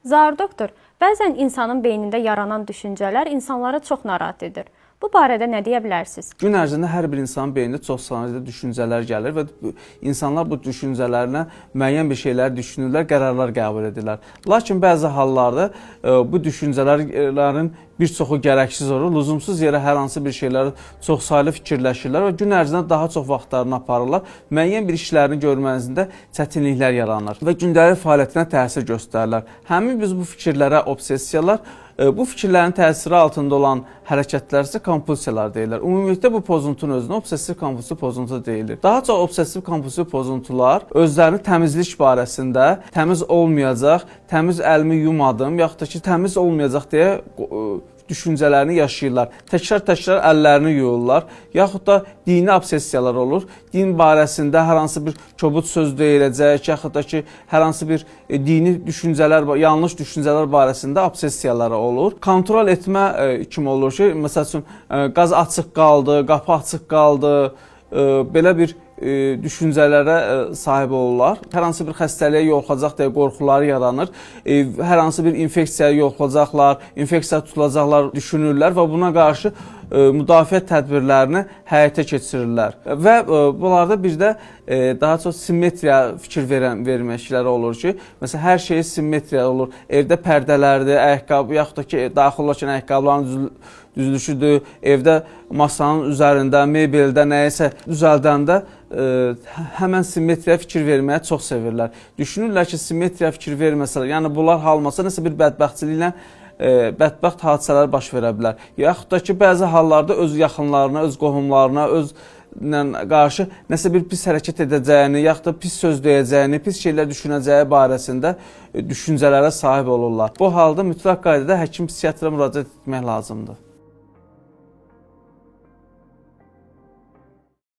Zar doktor, bəzən insanın beynində yaranan düşüncələr insanları çox narahat edir. Bu barədə nə deyə bilərsiniz? Gün ərzində hər bir insanın beynində çox sayda düşüncələr gəlir və insanlar bu düşüncələrinə müəyyən bir şeylər düşünürlər, qərarlar qəbul edirlər. Lakin bəzi hallarda bu düşüncələrin bir çoxu gərəksiz olur, lüzumsuz yerə hər hansı bir şeyləri çoxsaylı fikirləşirlər və gün ərzində daha çox vaxtlarını aparırlar. Müəyyən bir işlərini görmənizdə çətinliklər yaranır və gündəlik fəaliyyətinə təsir göstərirlər. Həmin biz bu fikirlərə obsessiyalar, bu fikirlərin təsiri altında olan hərəkətlər isə kompulsiyalar deyirlər. Ümumiyyətlə bu pozuntunun özünə obsessiv-kompulsiv pozuntu deyilir. Daha çox obsessiv-kompulsiv pozuntular özlərini təmizlik barəsində təmiz olmayacaq, təmiz əlimi yumadım, yaxud da ki, təmiz olmayacaq deyə düşüncələrini yaşayırlar. Təkrar-təkrar əllərini yuyurlar, yaxud da dini obsessiyalar olur. Din barəsində hər hansı bir kobud söz deyiləcək, yaxud da ki, hər hansı bir dini düşüncələr, yanlış düşüncələr barəsində obsessiyaları olur. Kontrol etmə kimi olur ki, məsəl üçün, qaz açıq qaldı, qapı açıq qaldı, belə bir düşüncələrə sahib olurlar. Hər hansı bir xəstəliyə yoluxacaq deyə qorxuları yaranır. Hər hansı bir infeksiyaya yoluxacaqlar, infeksiya tutulacaqlar düşünürlər və buna qarşı müdafiə tədbirlərini həyata keçirirlər. Və bunlarda bir də daha çox simmetriya fikir verməkləri olur ki, məsələn, hər şey simmetriya olur. Evdə pərdələrdir, ayaqqabı, yaxud da ki, daxil olarkən ayaqqabıların düzülüşüdür, evdə masanın üzərində, mebeldə nəyisə düzəldəndə həmən simmetriya fikir verməyə çox sevirlər. Düşünürlər ki, simmetriya fikir verməsələr, yəni bunlar halmasa nəsə bir bədbəxtçiliklə bədbəxt hadisələr baş verə bilər. Yaxud da ki, bəzi hallarda öz yaxınlarına, öz qohumlarına, özlə qarşı nəsə bir pis hərəkət edəcəyini, yaxud da pis söz deyəcəyini, pis şeylər düşünəcəyi barəsində düşüncələrə sahib olurlar. Bu halda mütləq qaydada həkim psixiatra müraciət etmək lazımdır.